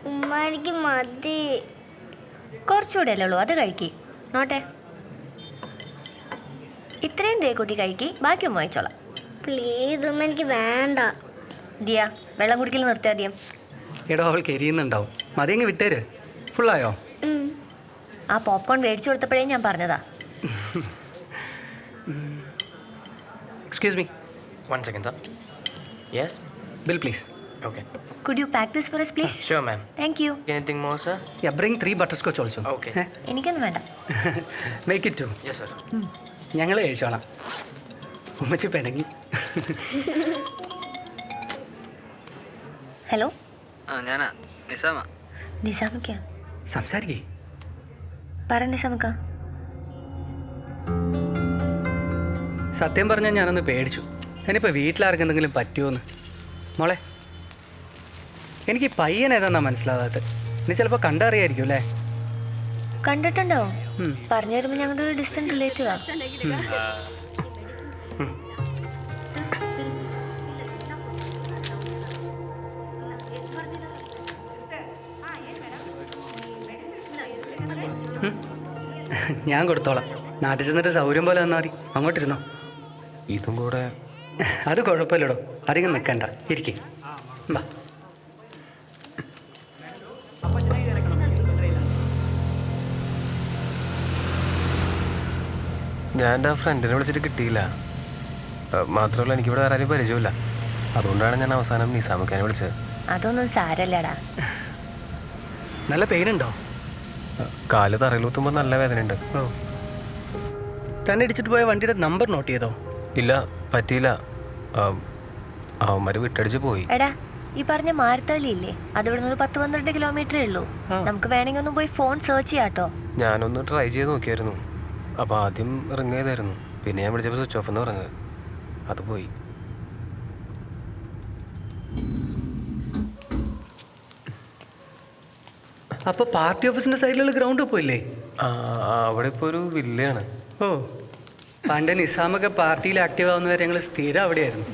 ഉമ്മാനിക്ക് മതി. കുറച്ചുകൂടെ അല്ലേ ഉള്ളൂ, അത് കഴിക്കി. നോട്ടെ, ഇത്രയും ദേ കുട്ടി കഴിക്കി, ബാക്കി ഉമ്മ വാങ്ങിച്ചോളാം. പ്ലീസ് ഉമ്മ, എനിക്ക് വേണ്ട. ദിയ, വെള്ളം കുടിക്കൽ നിർത്തിയാ ആദ്യം. എടോ അവൾക്ക് എരിയുന്നുണ്ടാവും, മതിയെങ്കിൽ വിട്ടേര്. ഫുള്ളായോ? ആ പോപ്കോൺ മേടിച്ചു കൊടുത്തപ്പോഴേ ഞാൻ പറഞ്ഞതാ. Excuse me. 1 second, sir. Yes? Bill, please. Okay. Could you pack this for us, please? Sure, ma'am. Thank you. Anything more, sir? Yeah, bring 3 butterscotch also. Okay. എനിക്കൊന്നും വേണ്ട. Make it 2. Yes, sir. ഞങ്ങൾ കഴിച്ചോളാം. ഉമ്മച്ചി പിണങ്ങി. Hello, ഞാനാ നിസാമ. നിസാമക്കാ? സംസാരിക്കേ. പറ നിസാമക്ക. സത്യം പറഞ്ഞാൽ ഞാനൊന്ന് പേടിച്ചു. ഇനിയിപ്പോൾ വീട്ടിലാർക്കും എന്തെങ്കിലും പറ്റുമോന്ന്. മോളെ, എനിക്ക് ഈ പയ്യൻ ഏതാന്നാ മനസ്സിലാവാത്തത്. ഇനി ചിലപ്പോൾ കണ്ടറിയായിരിക്കും അല്ലേ? കണ്ടിട്ടുണ്ടോ? പറഞ്ഞു വരുമ്പോൾ ഞങ്ങളുടെ ഒരു ഡിസ്റ്റന്റ് റിലേറ്റീവാ. ഞാൻ കൊടുത്തോളാം. നാട്ടിൽ ചെന്നിട്ട് സൗകര്യം പോലെ വന്നാൽ മതി. അങ്ങോട്ടിരുന്നോ. ഇതും കൂടെ. അത് കുഴപ്പമില്ലടോ, അധികം നിൽക്കണ്ട, ഇരിക്കും. വാ. ഞാൻ എൻ്റെ ഫ്രണ്ടിനെ വിളിച്ചിട്ട് കിട്ടിയില്ല. മാത്രമല്ല എനിക്കിവിടെ വേറെ ആരും പരിചയമില്ല. അതുകൊണ്ടാണ് ഞാൻ അവസാനം നിസാമക്കാനെ വിളിച്ചത്. അതൊന്നും സാരല്ലടാ. നല്ല പെയിനുണ്ടോ? കാല് തറയിലൂത്തുമ്പോൾ നല്ല വേദനയുണ്ട്. ഓ, തന്നെ ഇടിച്ചിട്ട് പോയ വണ്ടിയുടെ നമ്പർ നോട്ട് ചെയ്തോ? ഇല്ല, പറ്റിയില്ല. അവന്മാർ വിട്ടടിച്ച് പോയി. എടാ, ഈ പറഞ്ഞ മാരത്തള്ളി ഇല്ലേ, അത് ഇവിടുന്ന് ഒരു 10-12 കിലോമീറ്ററേ ഉള്ളൂ. നമുക്ക് വേണമെങ്കിൽ ഒന്ന് പോയി ഫോൺ സെർച്ച് ചെയ്യാട്ടോ. ഞാനൊന്ന് ട്രൈ ചെയ്ത് നോക്കിയായിരുന്നു. അപ്പോൾ ആദ്യം റിങ് ചെയ്തായിരുന്നു, പിന്നെ ഞാൻ വിളിച്ചപ്പോൾ സ്വിച്ച് ഓഫ് എന്ന് പറഞ്ഞത്. അത് പോയി. അപ്പോൾ പാർട്ടി ഓഫീസിൻ്റെ സൈഡിലുള്ള ഗ്രൗണ്ടിൽ പോയില്ലേ? അവിടെ ഇപ്പോൾ ഒരു വില്ലയാണ്. ഓ, പണ്ട് നിസാമൊക്കെ പാർട്ടിയിൽ ആക്റ്റീവ് ആവുന്നവരെ ഞങ്ങൾ സ്ഥിരം അവിടെയായിരുന്നു.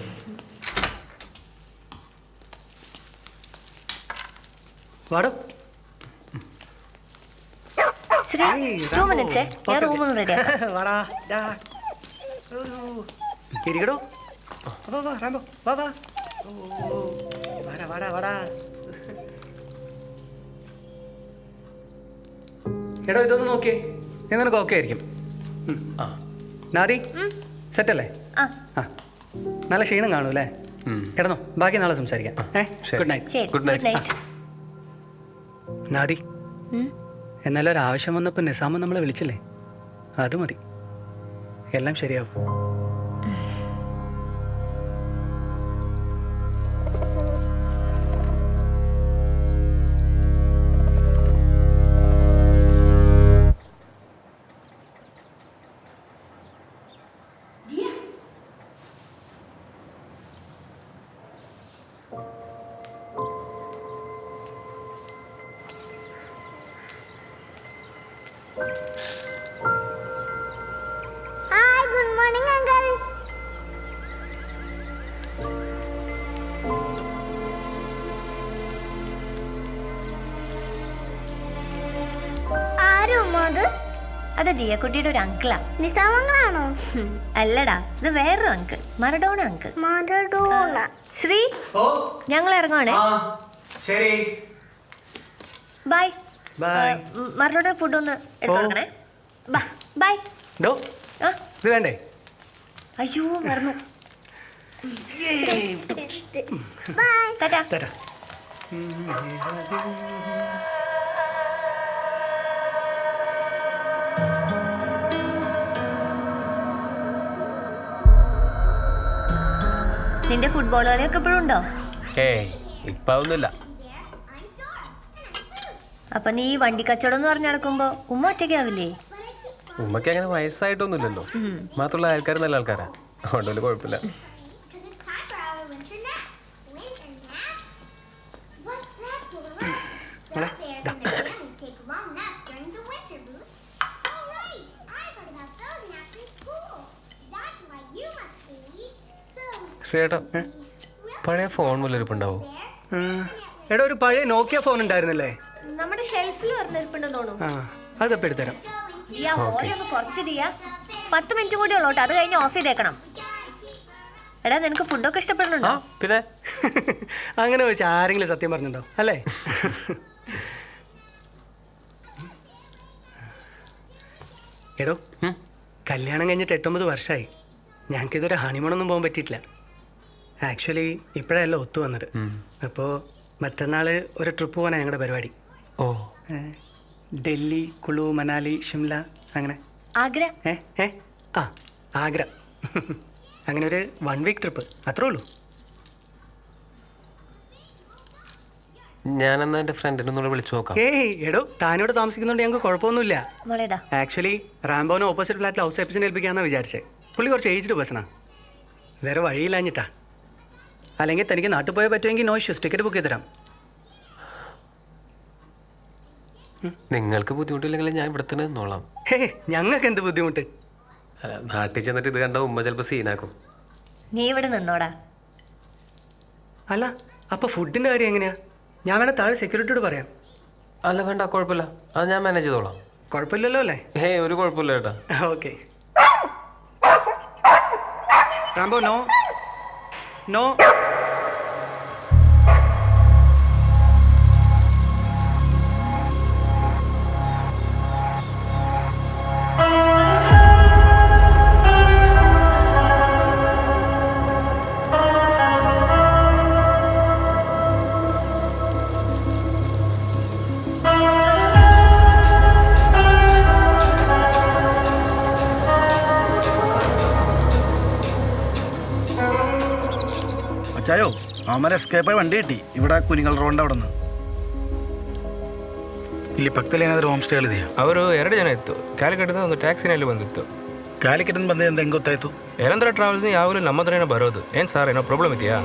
വാടോ. ശ്രീ, 2 minutes. ഞാൻ റൂമൊന്നും റെഡിയാക്കാം. വാടാ. ഇരിക്കടോ. വാ വാ റാംബോ, വാ വാ. വാടാ വാടാ വാടാ. എടോ, ഇതൊന്ന് നോക്കിയേ. നിനക്ക് ഓക്കെ ആയിരിക്കും. നാദി, സെറ്റല്ലേ? ആ, നല്ല ക്ഷീണം കാണൂ അല്ലേ? കിടന്നോ, ബാക്കി നാളെ സംസാരിക്കാം. Good night. Good night. നാദി, എന്നാലും ഒരാവശ്യം വന്നപ്പോൾ നിസാമ നമ്മളെ വിളിച്ചില്ലേ? അത് മതി, എല്ലാം ശരിയാവും. Hi, good morning uncle. ആരും അത്? അത് ദിയക്കുട്ടിയുടെ ഒരു അങ്കിളാ. നിസാമങ്ങളാണോ? അല്ലടാ, ഇത് വേറൊരു uncle, Maradona uncle. Maradona. Shri, ഞങ്ങൾ ഇറങ്ങുവാണേ. ശരി, ബൈ. ബൈ. മറഡോണ ഫുഡ് ഒന്ന് എടുത്തോളണേ. ബൈ. ഡോ, ഇത് വേണ്ടേ? അയ്യോ, മറന്നു. ബൈ. ടാറ്റാ. തരാം. നിന്റെ ഫുട്ബോൾ കളിയൊക്കെ ഇപ്പോഴും ഉണ്ടോ? ഇപ്പം ഒന്നുമില്ല. അപ്പൊ നീ വണ്ടി കച്ചവടം എന്ന് പറഞ്ഞ് നടക്കുമ്പോ ഉമ്മ ഒറ്റയ്ക്കാവില്ലേ? ഉമ്മയ്ക്ക് അങ്ങനെ വയസ്സായിട്ടൊന്നുമില്ലല്ലോ. മാത്രമുള്ള ആൾക്കാർ നല്ല ആൾക്കാരാ, അതുകൊണ്ട് കുഴപ്പമില്ല. ശ്രീയേട്ടാ, പഴയ ഫോൺ വല്ലൊരിപ്പുണ്ടാവോ? എടാ ഒരു പഴയ നോക്കിയ ഫോൺ ഉണ്ടായിരുന്നില്ലേ? നമ്മുടെ ഷെൽഫിൽ പറഞ്ഞിരിപ്പുണ്ടെന്ന് തോന്നുന്നു. ആ അതപ്പോൾ എടുത്തരാം. ദിയ ഓരോ ഒന്ന് കുറച്ച് ദിയ. 10 മിനിറ്റ് കൂടി ഉള്ളോട്ടോ, അത് കഴിഞ്ഞ് ഓഫ് ചെയ്തേക്കണം. എടാ നിനക്ക് ഫുഡൊക്കെ ഇഷ്ടപ്പെടുന്നുണ്ടോ? പിന്നെ അങ്ങനെ വെച്ചാൽ ആരെങ്കിലും സത്യം പറഞ്ഞിട്ടുണ്ടോ അല്ലേ? എടോ കല്യാണം കഴിഞ്ഞിട്ട് 8-9 വർഷമായി. ഞങ്ങൾക്കിതൊരു ഹണിമൂണൊന്നും പോകാൻ പറ്റിയിട്ടില്ല. ആക്ച്വലി ഇപ്പോഴല്ല ഒത്തു വന്നത്. അപ്പോൾ മറ്റന്നാൾ ഒരു ട്രിപ്പ് പോകാനാണ് ഞങ്ങളുടെ പരിപാടി. ഓ ഡൽഹി, കുളു, മനാലി, ഷിംല അങ്ങനെ. ആഗ്ര. ആ ആഗ്ര. അങ്ങനെ ഒരു 1 വീക്ക് ട്രിപ്പ് അത്രേ ഉള്ളൂ. ഞാനെന്നാ എൻ്റെ ഫ്രണ്ടിനെ ഒന്നുകൂടെ വിളിച്ചു നോക്കാം. എടോ താനിവിടെ താമസിക്കുന്നതുകൊണ്ട് ഞങ്ങൾക്ക് കുഴപ്പമൊന്നുമില്ല. മോളേതാ? ആക്ച്വലി റാംബോനെ ഓപ്പോസിറ്റ് ഫ്ലാറ്റിൽ ഹൗസ് എപ്പിസിനെ ഏൽപ്പിക്കാമെന്നാണ് വിചാരിച്ചത്. പുള്ളി കുറച്ച് ഏജ്ഡ് പേഴ്സണാ. വേറെ വഴിയില്ലാഞ്ഞിട്ടാ. അല്ലെങ്കിൽ തനിക്ക് നാട്ടിൽ പോയാൽ പറ്റുമെങ്കിൽ നോ ഇഷ്യൂസ്, ടിക്കറ്റ് ബുക്ക് ചെയ്ത് തരാം. നിങ്ങൾക്ക് ബുദ്ധിമുട്ടില്ലെങ്കിൽ ഞാൻ ഇവിടെ തന്നെ നിന്നോളാം. ഞങ്ങൾക്ക് എന്ത് ബുദ്ധിമുട്ട്? അല്ല, നാട്ടിൽ ചെന്നിട്ട് ഇത് കണ്ട ഉമ്മ ചിലപ്പോൾ സീനാക്കും. നീ ഇവിടെ നിന്നോടാ. അല്ല അപ്പോൾ ഫുഡിൻ്റെ കാര്യം എങ്ങനെയാ? ഞാൻ വേണേൽ താഴെ സെക്യൂരിറ്റിയോട് പറയാം. അല്ല വേണ്ട, കുഴപ്പമില്ല, അത് ഞാൻ മാനേജ് ചെയ്തോളാം. കുഴപ്പമില്ലല്ലോ അല്ലേ? ഒരു കുഴപ്പമില്ല ചേട്ടാ. ഓക്കെ. Rambo no no. അച്ചായോ അവന്മാരെ എസ്കേപ്പായി വണ്ടി കിട്ടി ഇവിടെ കുനിങ്ങൽ റോഡിൻ്റെ അവിടെ നിന്ന്. ಇಲ್ಲಿ ಪಕ್ಕದಲ್ಲಿ ಏನಾದರೂ ಹೋಮ್ ಸ್ಟೇ ಇದೆಯಾ? ಅವರು 2 ಜನ ಇತ್ತು. ಕ್ಯಾಲಿಕಟ್ನಿಂದ ಒಂದು ಟ್ಯಾಕ್ಸಿನಲ್ಲಿ ಬಂದಿತ್ತು. ಕ್ಯಾಲಿಕಟ್ನಿಂದ ಬಂದೆ ಅಂತ ಹೆಂಗೆ ಗೊತ್ತಾಯ್ತು? ಯಲಂದ್ರ ಟ್ರಾವೆಲ್ಸ್ ಯಾವಾಗಲೂ ನಮ್ಮ ಹತ್ರನೇ ಬರೋದು. ಏನು ಸರ್, ಏನೋ ಪ್ರಾಬ್ಲಮ್ ಇದೆಯಾ?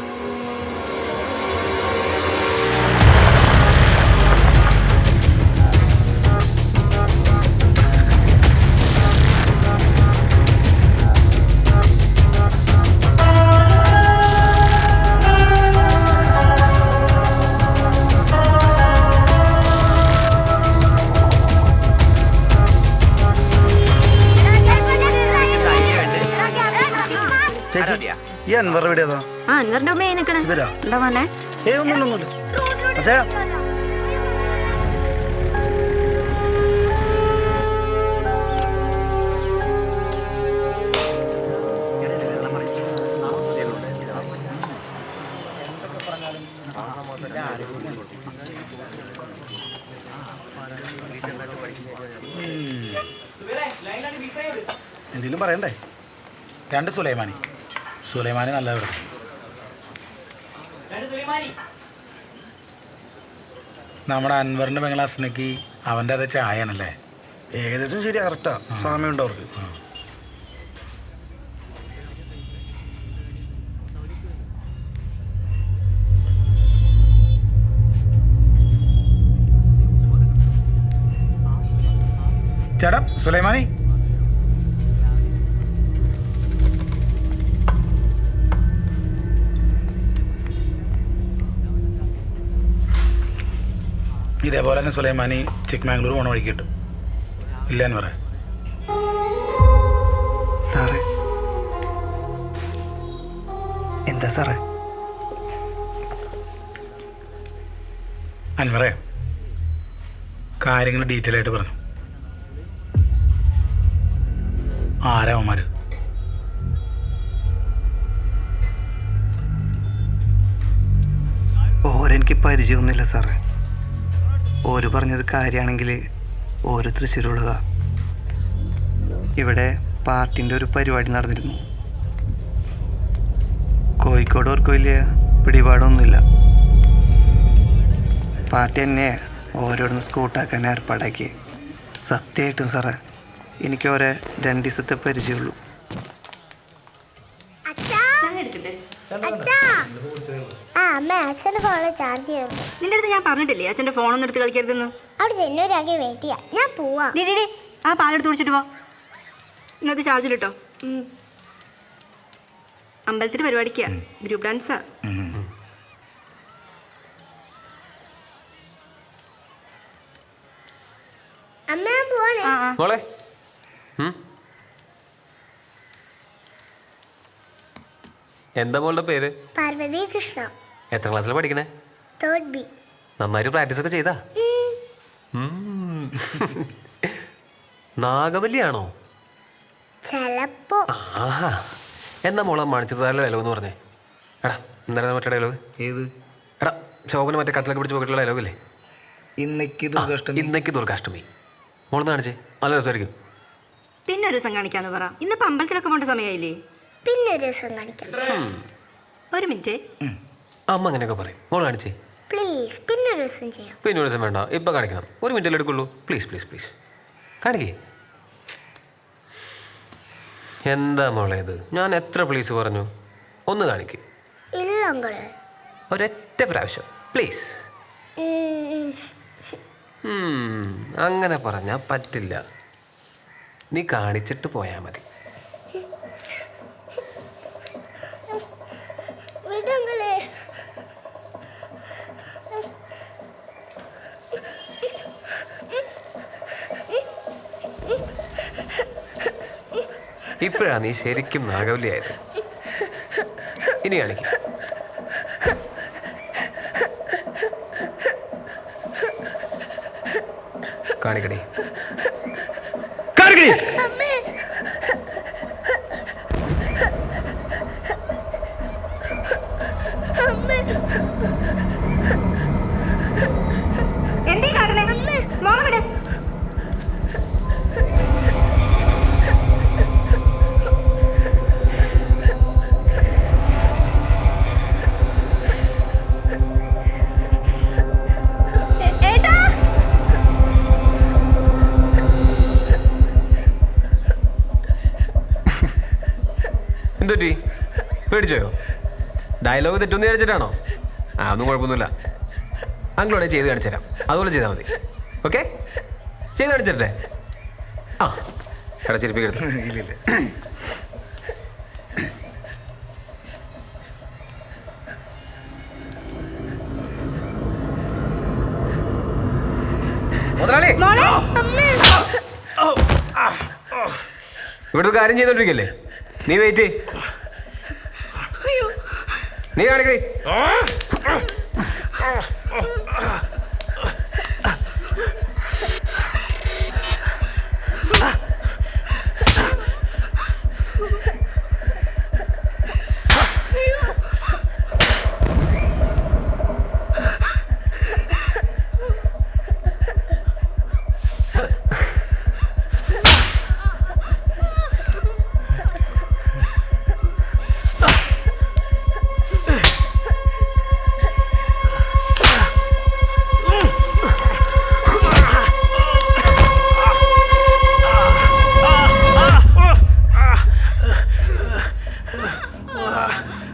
ഈ അൻവർ ഇവിടെ ഏതാ? അൻവറിന്റെ ഉമ്മ നിൽക്കണേ. ഇവരാ? എന്താ മോനെ? ഒന്നുമില്ല. അച്ഛാ എന്തെങ്കിലും പറയണ്ടേ? 2 സുലൈമാനി. സുലൈമാനി നല്ല ഇവിടെ. നമ്മുടെ അൻവറിൻ്റെ ബംഗ്ലാസിനേക്ക് അവൻ്റെ അത് ചായയാണല്ലേ? ഏകദേശം ശരി, കറക്റ്റാ. സാമ്യമുണ്ട് അവർക്ക്. ചേട്ടാ സുലൈമാനി, ഇതേപോലെ തന്നെ സുലൈമാനി ചിക്ക്മാംഗ്ലൂർ പോണ വഴിക്ക് കിട്ടും. ഇല്ലെന്ന് പറയാം സാറേ. എന്താ സാറേ? അൻവറേ, കാര്യങ്ങൾ ഡീറ്റെയിൽ ആയിട്ട് പറഞ്ഞു. ആരാ അവന്മാർ? ഓരെനിക്ക് പരിചയമൊന്നുമില്ല സാറേ. ഓര് പറഞ്ഞത് കാര്യമാണെങ്കിൽ ഓര് തൃശ്ശൂരുള്ളതാ. ഇവിടെ പാർട്ടിൻ്റെ ഒരു പരിപാടി നടന്നിരുന്നു. കോഴിക്കോട് ഓർക്ക് വലിയ പിടിപാടൊന്നുമില്ല. പാർട്ടി എന്നെ ഓരോന്ന് സ്കൂട്ടാക്കാൻ ഏർപ്പാടാക്കി. സത്യമായിട്ടും സാറേ എനിക്ക് ഓരോ 2 ദിവസത്തെ പരിചയമുള്ളൂ. അച്ഛന്റെ ഫോണിൽ ചാർജ് ചെയ്യും. നിന്റെ അടുത്ത് ഞാൻ പറഞ്ഞിട്ടില്ലേ അച്ഛൻ്റെ ഫോണൊന്നും എടുത്ത് കളിക്കരുതെന്ന്? അവിടെ ചെന്നൂരാകെ വെയിറ്റ് ചെയ്യാം. ഞാൻ പോവാ. ആ പാലെടുത്ത് കുടിച്ചിട്ട് പോ. ഇന്നത്തെ ചാർജിലിട്ടോ. അമ്പലത്തിൽ പരിപാടിക്കാ, ഗ്രൂപ്പ് ഡാൻസാ. അമ്മ ഞാൻ പോവാണേ. മോളെ എന്താ മോളുടെ പേര്? പാർവതി കൃഷ്ണ. എത്ര ക്ലാസ്സിൽ പഠിക്കണേ? 3rd B. നന്നായിട്ട് പ്രാക്ടീസ് ഒക്കെ ചെയ്താ? നാഗവല്ലിയാണോ? ചെലപ്പോ. ആഹാ, എന്നാ മോളെ മണിച്ചിത്രത്താഴിലെ ഡയലോഗ് എന്ന് പറഞ്ഞേ. എടാ എന്തായാലും മറ്റേ ഡയലോഗ് ഏത്? എടാ ശോഭന മറ്റേ കട്ടിലൊക്കെ പിടിച്ച് പോയിട്ടുള്ള ഡയലോഗ് ഇല്ലേ? ഇന്നേക്ക് ദുർഗാഷ്ടമി. മോളെന്ന് കാണിച്ചേ, നല്ല രസമായിരിക്കും. പിന്നെ ഒരു ദിവസം കാണിക്കാന്ന് പറ. ഇന്നിപ്പോൾ അമ്പലത്തിലൊക്കെ പോകേണ്ട സമയമായില്ലേ? പിന്നെ ഒരു ദിവസം കാണിക്കാം. ഒരു മിനിറ്റ്. അമ്മ അങ്ങനെയൊക്കെ പറയും. മോൾ കാണിച്ചേ. പ്ലീസ്, പിന്നെ ഒരു ദിവസം ചെയ്യാം. പിന്നെ ഒരു ദിവസം വേണ്ട, ഇപ്പം കാണിക്കണം. ഒരു മിനിറ്റല്ലേ എടുക്കുള്ളൂ. പ്ലീസ് പ്ലീസ് പ്ലീസ് കാണിക്കേ. എന്താ മോളെ ഇത്? ഞാൻ എത്ര പ്ലീസ് പറഞ്ഞു? ഒന്ന് കാണിക്കേ. ഇല്ല അങ്കളെ. ഒരൊറ്റ പ്രാവശ്യം പ്ലീസ്. അങ്ങനെ പറഞ്ഞാൽ പറ്റില്ല. നീ കാണിച്ചിട്ട് പോയാൽ മതി. വിടങ്ങളെ. ഇപ്പോഴാണ് നീ ശരിക്കും നാഗവല്ലിയായത്. ഇനി കാണിക്കും. കാണിക്കടി കാണിക്കടി. എന്തേ കാരണേ? മോളെ വിട്. എന്തുപറ്റി? പേടിച്ചോയോ? ഡയലോഗ് തെറ്റൊന്നും കാണിച്ചിട്ടാണോ? ഒന്നും കുഴപ്പമൊന്നുമില്ല. അങ്കിളോടെ ചെയ്ത് കാണിച്ചു തരാം. അതുപോലെ ചെയ്താൽ മതി. ഓക്കെ, ചെയ്ത് കാണിച്ചിട്ടെ. ചിരിപ്പിക്കരുത്. ഇല്ലില്ല. മുതലാളി, ഇവിടുത്തെ കാര്യം ചെയ്തോണ്ടിരിക്കല്ലേ? നീ വെയിറ്റ്. നീ കാണിക്കടി.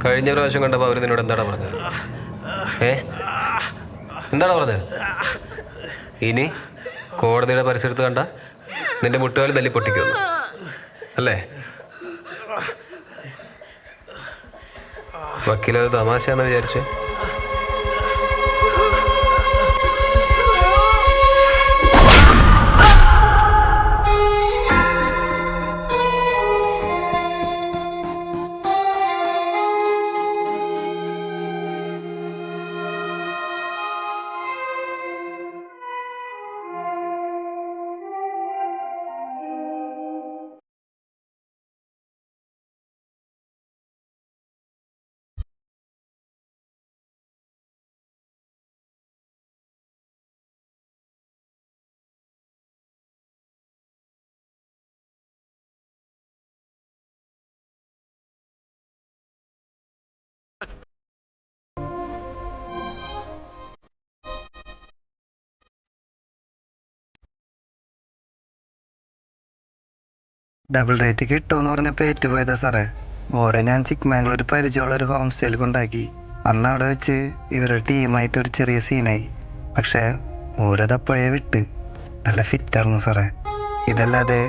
കഴിഞ്ഞ പ്രാവശ്യം കണ്ടപ്പോൾ അവർ നിന്നോട് എന്താണ് പറഞ്ഞത്? എന്താണ് പറഞ്ഞത്? ഇനി കോടതിയുടെ പരിസരത്ത് കണ്ട നിന്റെ മുട്ടുകാലി തല്ലി പൊട്ടിക്കുന്നു അല്ലേ? വക്കീലത് തമാശയാണെന്ന് വിചാരിച്ചു. ഡബിൾ റേറ്റ് കിട്ടുമെന്ന് പറഞ്ഞപ്പോൾ ഏറ്റുപോയതാ സാറേ. ഓരോ ഞാൻ ചിക്ക്മാംഗ്ലൂർ പരിചയമുള്ള ഒരു ഹോം സ്റ്റേയിൽ കൊണ്ടാക്കി. അന്ന് അവിടെ വെച്ച് ഇവരുടെ ടീമായിട്ട് ഒരു ചെറിയ സീനായി. പക്ഷേ ഓരോതപ്പോഴേ വിട്ട്. നല്ല ഫിറ്റായിരുന്നു സാറേ. ഇതല്ലാതെ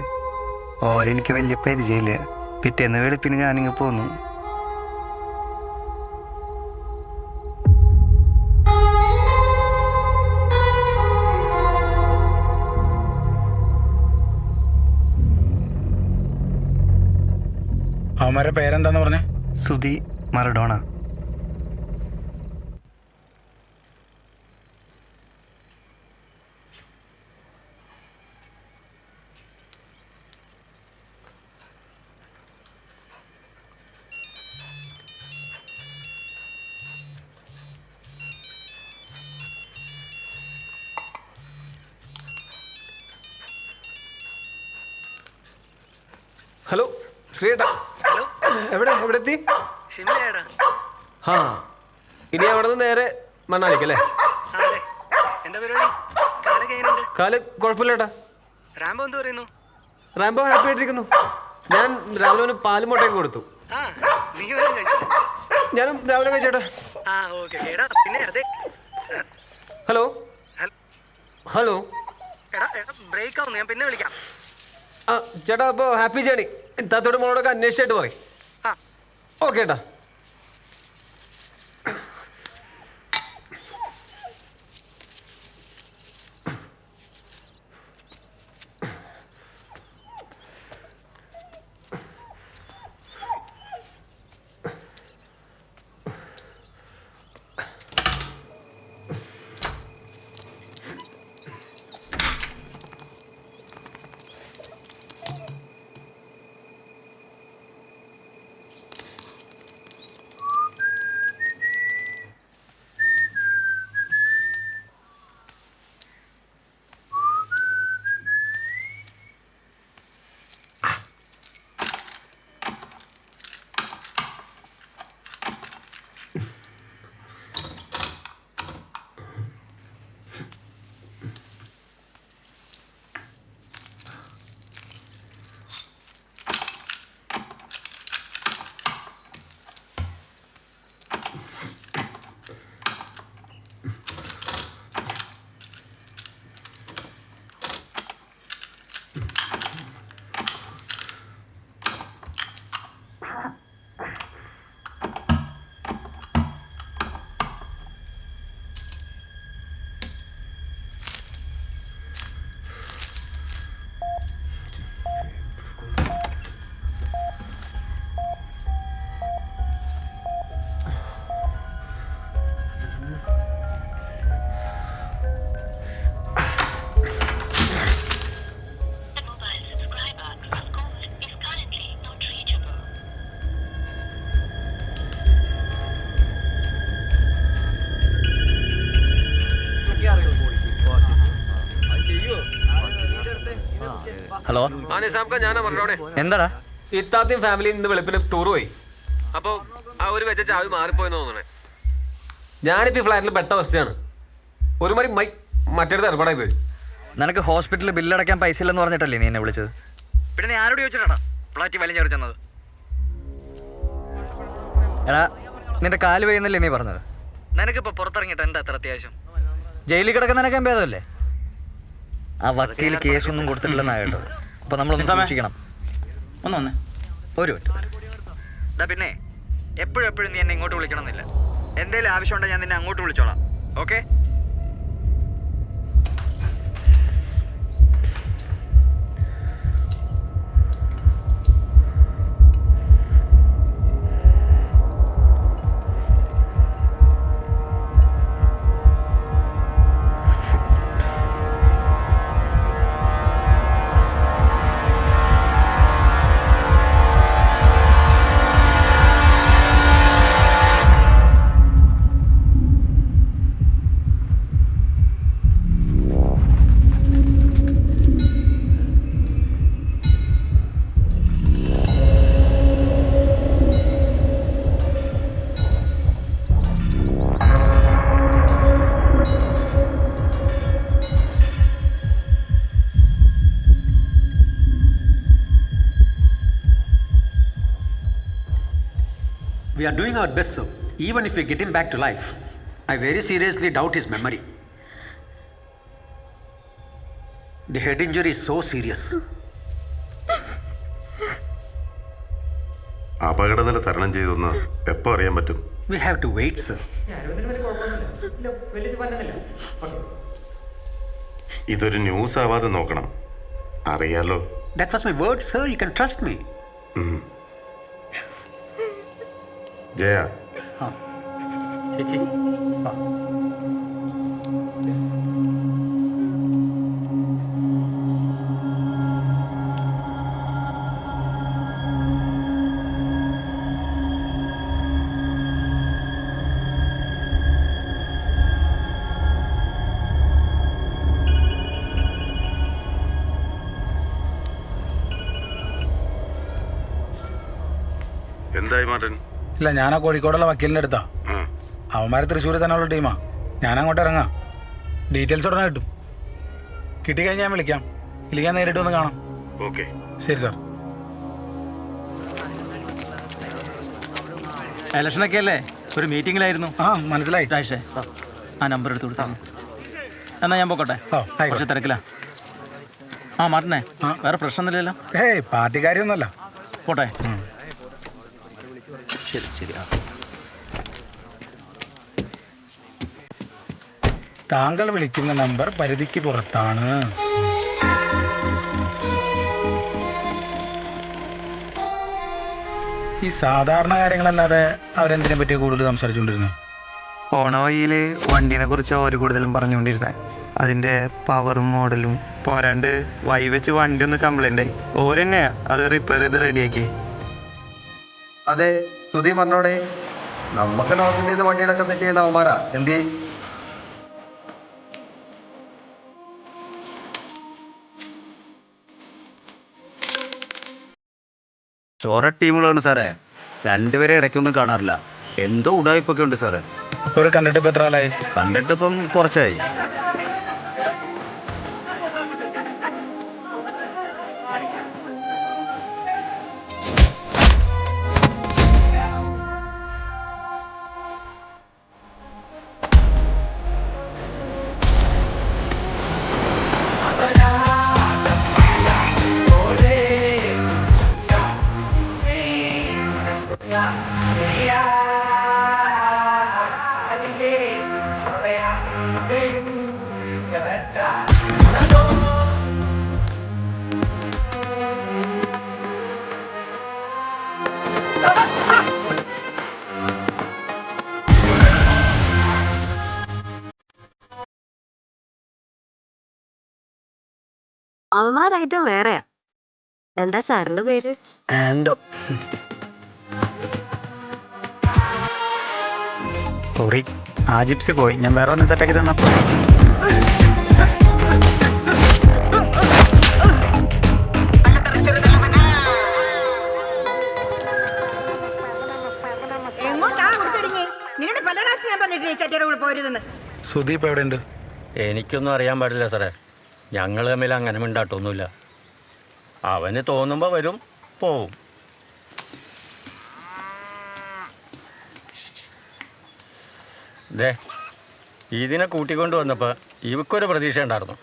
ഓരെനിക്ക് വലിയ പരിചയമില്ല. പിറ്റേന്ന് വെളുപ്പിന് ഞാനിങ്ങ് പോന്നു. അവന്മാരുടെ പേരെന്താന്ന് പറഞ്ഞേ? സുധി മറഡോണ. ഹലോ ശ്രീയേട്ടാ. ഹലോ, എവിടെ എത്തി? ഷിംലയാടാ. ആ ഇനി അവിടെ നിന്ന് നേരെ മണ്ണാലിക്കല്ലേ? അതെ. എന്താ പരിപാടി? കാലൊക്കെ എങ്ങനെയുണ്ട്? കാല് കുഴപ്പമില്ല ഏട്ടാ. റാംബോ എന്ത് പറയുന്നു? റാംബോ ഹാപ്പി ആയിട്ടിരിക്കുന്നു. ഞാൻ രാവിലെ അവന് പാലും മുട്ടയൊക്കെ കൊടുത്തു. ആ, നീ വല്ലതും കഴിച്ചോ? ഞാനും രാവിലെ കഴിച്ചേട്ടാ. ആ, ഓക്കെ. എടാ പിന്നെ അതെ. ഹലോ ഹൽ- ഹലോ. എടാ ബ്രേക്ക് ആവുന്നു, ഞാൻ പിന്നെ വിളിക്കാം. ആ ചേട്ടാ, അപ്പോൾ ഹാപ്പി ജേണി. താത്തോട് മോളോടൊക്കെ അന്വേഷിച്ചായിട്ട് പറയും. ആ, ഓക്കെ ഏട്ടാ. ഹലോ, ആ നിസാംക്ക, ഞാനാ പറഞ്ഞോണേ. എന്താടാ? ഇത്താദ്യം ഫാമിലി ഇന്ന് വെളുപ്പിന് ടൂർ പോയി. അപ്പോൾ ആ ഒരു വെച്ച ചാവി മാറിപ്പോയെന്ന് തോന്നണേ. ഞാനിപ്പോൾ ഈ ഫ്ലാറ്റിൽ പെട്ട അവസ്ഥയാണ്. ഒരുമാതിരി മറ്റേടത്ത് ഏർപ്പാടായി പോയി. നിനക്ക് ഹോസ്പിറ്റലിൽ ബില്ലടയ്ക്കാൻ പൈസ ഇല്ലെന്ന് പറഞ്ഞിട്ടല്ലേ നീ എന്നെ വിളിച്ചത്? പിന്നെ നീ ആരോട് ചോദിച്ചിട്ടാണ് ഫ്ലാറ്റിൽ വലിഞ്ഞെറി ചെന്നത്? എടാ, നിന്റെ കാല് വീഴുന്നല്ലേ നീ പറഞ്ഞത്? നിനക്കിപ്പോൾ പുറത്തിറങ്ങിയിട്ട് എന്താ അത്ര അത്യാവശ്യം? ജയിലിൽ കിടക്കുന്നതിനൊക്കെ ഭേദമല്ലേ? ആ വക്കീൽ കേസൊന്നും കൊടുത്തിട്ടില്ലെന്നാണ് കേട്ടത്. അപ്പോൾ നമ്മളൊന്ന് സൂക്ഷിക്കണം. ഒന്ന് ഒരു മിനിറ്റ്. പിന്നെ എപ്പോഴും നീ എന്നെ ഇങ്ങോട്ട് വിളിക്കണം എന്നില്ല. എന്തെങ്കിലും ആവശ്യമുണ്ടെങ്കിൽ ഞാൻ നിന്നെ അങ്ങോട്ട് വിളിച്ചോളാം. Okay? We are doing our best, sir. Even if we get him back to life, I very seriously doubt his memory. The head injury is so serious. അപകടനില തരണം ചെയ്തെന്ന് എപ്പോൾ അറിയാൻ പറ്റും? We have to wait, sir. ഇതൊരു news ആവാതെ നോക്കണം. അറിയാലോ. That was my word, sir. You can trust me. Jaya ആ ചേച്ചി ആ എന്തായി മാർട്ടിൻ? ഇല്ല, ഞാൻ ആ കോഴിക്കോടുള്ള വക്കീലിൻ്റെ അടുത്താ. അവന്മാർ തൃശ്ശൂർ തന്നെയുള്ള ടീമാ. ഞാൻ അങ്ങോട്ട് ഇറങ്ങാം. ഡീറ്റെയിൽസ് ഉടനെ കിട്ടും. കിട്ടിക്കഴിഞ്ഞാൽ ഞാൻ വിളിക്കാം. ഇല്ലെങ്കിൽ ഞാൻ നേരിട്ട് ഒന്ന് കാണാം. ഓക്കെ, ശരി സാർ. ഇലക്ഷനൊക്കെ അല്ലേ? ഒരു മീറ്റിംഗിലായിരുന്നു. ആ മനസ്സിലായി. രാഷേ ആ നമ്പർ എടുത്ത് കൊടുത്താ. എന്നാ ഞാൻ പോക്കോട്ടെ, പക്ഷെ തിരക്കില്ല. ആ മാർട്ടിനെ, വേറെ പ്രശ്നമൊന്നുമില്ലല്ലോ? ഏയ് പാർട്ടിക്കാരിയൊന്നുമല്ല. പോട്ടെ. ശരി ശരി. ആ താങ്കൾ വിളിക്കുന്ന നമ്പർ പരിധിക്ക് പുറത്താണ്. ഈ സാധാരണ കാര്യങ്ങളല്ലാതെ അവരെന്തിനെ പറ്റി കൂടുതൽ സംസാരിച്ചുകൊണ്ടിരുന്നു? പോണ വഴിയിൽ വണ്ടീനെ കുറിച്ച് അവർ കൂടുതലും പറഞ്ഞുകൊണ്ടിരുന്നത്. അതിൻ്റെ പവറും മോഡലും പോരാണ്ട് വഴി വെച്ച് വണ്ടി ഒന്ന് കംപ്ലൈൻ്റ് ആയി. ഓരെന്നെയാ അത് റിപ്പയർ ചെയ്ത് റെഡിയാക്കി. അതെ, സുധി പറഞ്ഞോടെ നമുക്ക് നോർത്ത് ഇന്ത്യയിൽ വണ്ടികളൊക്കെ സെറ്റ് ചെയ്യുന്ന അവന്മാരാ. എന്ത് ചോര ടീമുകളാണ് സാറേ. രണ്ടുപേരെ ഇടയ്ക്കൊന്നും കാണാറില്ല. എന്തോ ഉടായ്പൊക്കെ ഉണ്ട് സാറേ. ഒരു കണ്ടിട്ട് ഇപ്പം എത്ര ആളായി? കണ്ടിട്ടിപ്പം കുറച്ചായി. അവന്മാരായിട്ടും വേറെയാ. എന്താ സാറിന്റെ പേര്? ആൻഡോ. സോറി, ആ ജിപ്സി പോയി. ഞാൻ വേറെ ഒന്ന് സെറ്റാക്കി തന്നപ്പോൾ സുധി ഇപ്പം എവിടെയുണ്ട്? എനിക്കൊന്നും അറിയാൻ പാടില്ല സാറേ. ഞങ്ങൾ തമ്മിൽ അങ്ങനെ മിണ്ടാട്ടൊന്നുമില്ല. അവന് തോന്നുമ്പോൾ വരും, പോവും. ദേ, ഇതിനെ കൂട്ടിക്കൊണ്ട് വന്നപ്പോൾ ഇവക്കൊരു പ്രതീക്ഷ ഉണ്ടായിരുന്നു.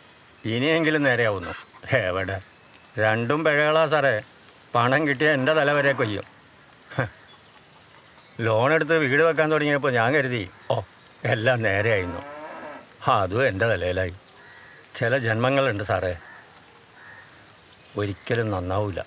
ഇനിയെങ്കിലും നേരെയാവുന്നു. എവിടെ? രണ്ടും പിഴകളാ സാറേ. പണം കിട്ടിയാൽ എൻ്റെ തല വരെ കൊയ്യും. ലോൺ എടുത്ത് വീട് വെക്കാൻ തുടങ്ങിയപ്പോൾ ഞാൻ കരുതി എല്ലാം നേരെയായിരുന്നു. അതും എൻ്റെ തലയിലായി. ചില ജന്മങ്ങളുണ്ട് സാറേ, ഒരിക്കലും നന്നാവില്ല.